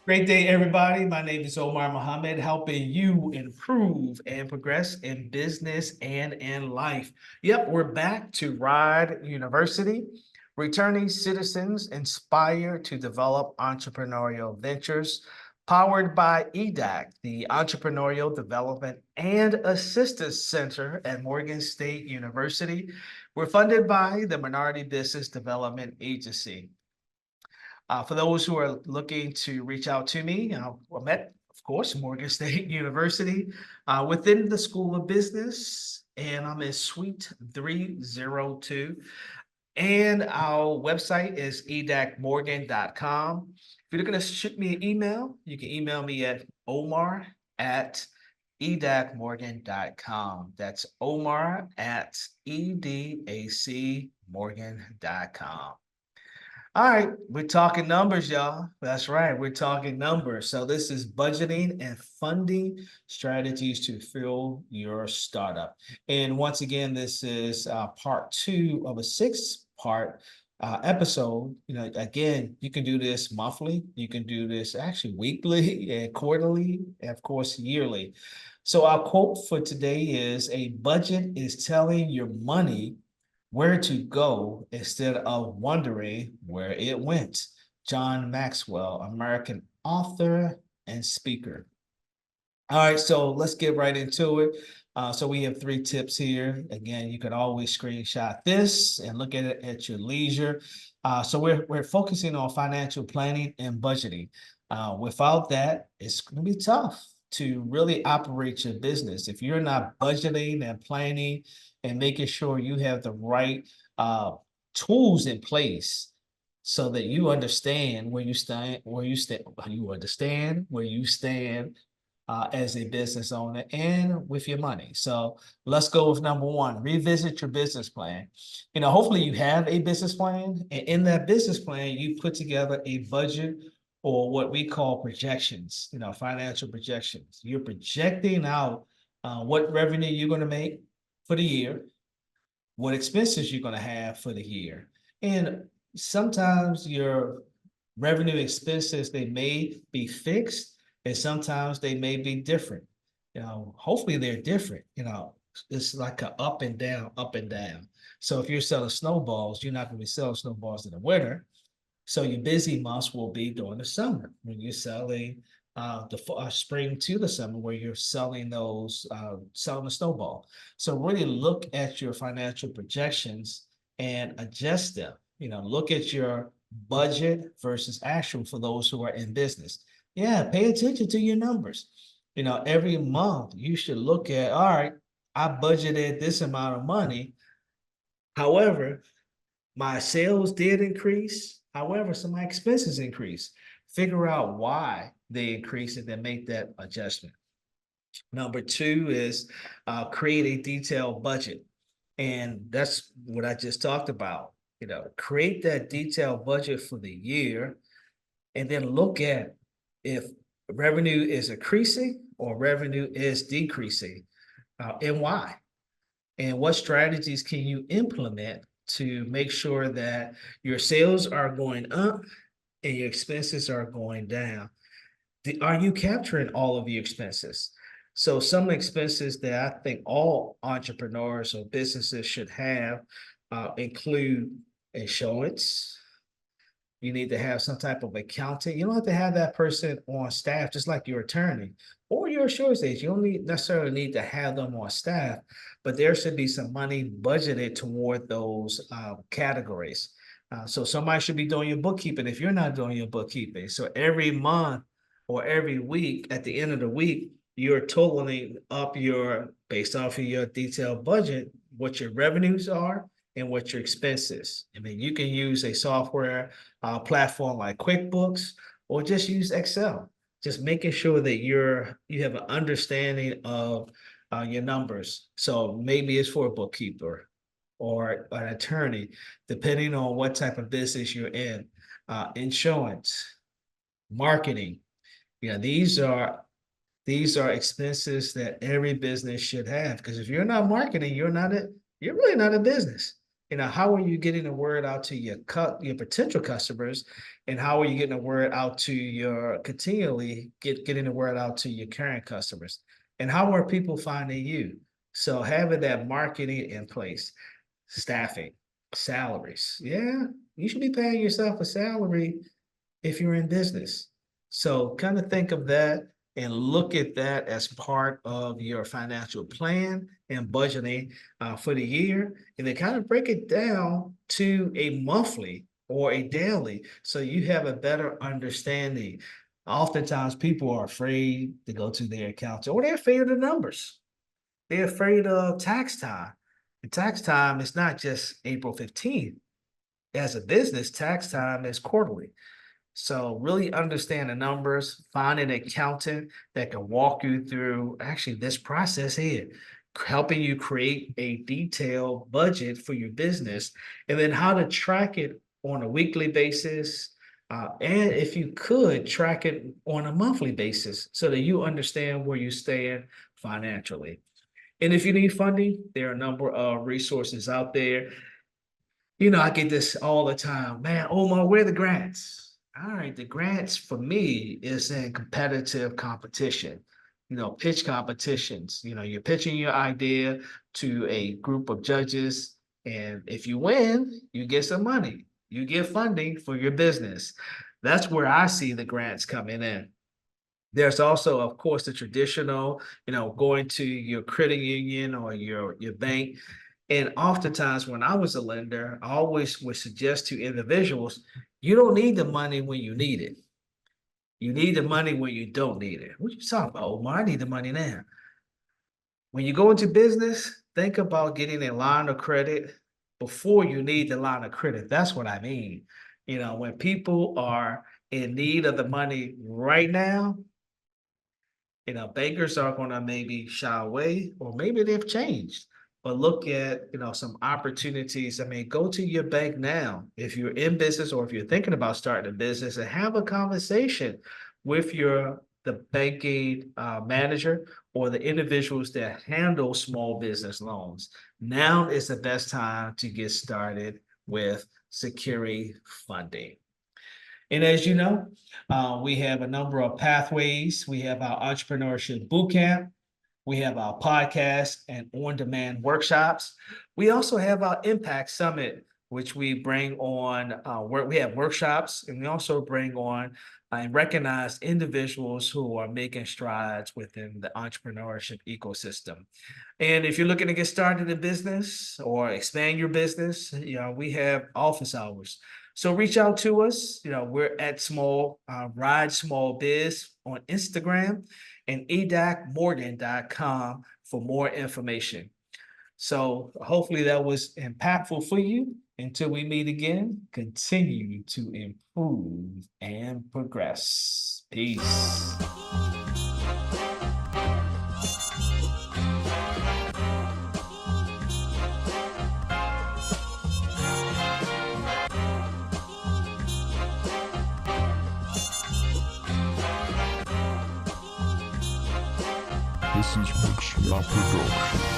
Great day, everybody. My name is Omar Mohammed, helping you improve and progress in business and in life. Yep, we're back to Ride University. Returning citizens inspired to develop entrepreneurial ventures, powered by EDAC, the Entrepreneurial Development and Assistance Center at Morgan State University. We're funded by the Minority Business Development Agency. For those who are looking to reach out to me, I'm at, of course, Morgan State University within the School of Business, and I'm in Suite 302. And our website is edacmorgan.com. If you're looking to shoot me an email, you can email me at omar@edacmorgan.com. That's omar@edacmorgan.com. All right, we're talking numbers, y'all. That's right, we're talking numbers. So this is budgeting and funding strategies to fuel your startup. And once again, this is part two of a six-part episode. Again, you can do this monthly. You can do this actually weekly and quarterly, and of course, yearly. So our quote for today is: a budget is telling your money where to go instead of wondering where it went. John Maxwell, American author and speaker. All right, so let's get right into it. So we have three tips here. Again, you can always screenshot this and look at it at your leisure. So we're focusing on financial planning and budgeting. Without that, it's going to be tough to really operate your business. If you're not budgeting and planning and making sure you have the right tools in place so that you understand you understand where you stand as a business owner and with your money. So let's go with number one: revisit your business plan. Hopefully you have a business plan, and in that business plan, you put together a budget or what we call projections, financial projections. You're projecting out what revenue you're going to make for the year, what expenses you're going to have for the year. And sometimes your revenue expenses, they may be fixed, and sometimes they may be different. Hopefully they're different. It's like a up and down, up and down. So if you're selling snowballs, you're not going to be selling snowballs in the winter. So your busy months will be during the summer when you're selling the spring to the summer, where you're selling selling the snowball. So really look at your financial projections and adjust them. Look at your budget versus actual for those who are in business. Yeah, pay attention to your numbers. Every month you should look at, all right, I budgeted this amount of money. However, my sales did increase. However, some of my expenses increased. Figure out why they increased and then make that adjustment. Number two is create a detailed budget. And that's what I just talked about. Create that detailed budget for the year and then look at if revenue is increasing or revenue is decreasing, and why. And what strategies can you implement to make sure that your sales are going up and your expenses are going down? Are you capturing all of your expenses? So some expenses that I think all entrepreneurs or businesses should have include insurance. You need to have some type of accounting. You don't have to have that person on staff, just like your attorney or your insurance agent. You don't necessarily need to have them on staff, but there should be some money budgeted toward those categories. So somebody should be doing your bookkeeping if you're not doing your bookkeeping. So every month or every week, at the end of the week, you're totaling up based off of your detailed budget, what your revenues are and what your expenses. I mean, you can use a software platform like QuickBooks or just use Excel. Just making sure that you have an understanding of your numbers. So maybe it's for a bookkeeper or an attorney, depending on what type of business you're in. Insurance, marketing. These are expenses that every business should have, because if you're not marketing, you're really not a business. How are you getting the word out to your potential customers, and how are you getting the word out to your continually getting the word out to your current customers, and how are people finding you? So having that marketing in place, staffing, salaries, yeah, you should be paying yourself a salary if you're in business. So kind of think of that and look at that as part of your financial plan and budgeting for the year. And then kind of break it down to a monthly or a daily so you have a better understanding. Oftentimes, people are afraid to go to their accountant or they're afraid of the numbers. They're afraid of tax time. And tax time is not just April 15th. As a business, tax time is quarterly. So really understand the numbers, find an accountant that can walk you through actually this process here, helping you create a detailed budget for your business, and then how to track it on a weekly basis. And if you could track it on a monthly basis so that you understand where you stand financially. And if you need funding, there are a number of resources out there. I get this all the time, man. Omar, where are the grants? All right, the grants for me is in competitive competition. Pitch competitions. You're pitching your idea to a group of judges, and if you win, you get some money. You get funding for your business. That's where I see the grants coming in. There's also, of course, the traditional, going to your credit union or your bank. And oftentimes, when I was a lender, I always would suggest to individuals, you don't need the money when you need it. You need the money when you don't need it. What you talking about, Omar? I need the money now. When you go into business, think about getting a line of credit before you need the line of credit. That's what I mean. When people are in need of the money right now, bankers are going to maybe shy away, or maybe they've changed. But look at, some opportunities. I mean, go to your bank now if you're in business or if you're thinking about starting a business, and have a conversation with the banking manager or the individuals that handle small business loans. Now is the best time to get started with securing funding. And as you know, we have a number of pathways. We have our entrepreneurship bootcamp. We have our podcast and on-demand workshops. We also have our Impact Summit, which we bring on, where we have workshops, and we also bring on and recognize individuals who are making strides within the entrepreneurship ecosystem. And if you're looking to get started in business or expand your business, we have office hours. So reach out to us. We're at Ride Small Biz on Instagram and edacmorgan.com for more information. So hopefully that was impactful for you. Until we meet again, continue to improve and progress. Peace. This is Mix La Production.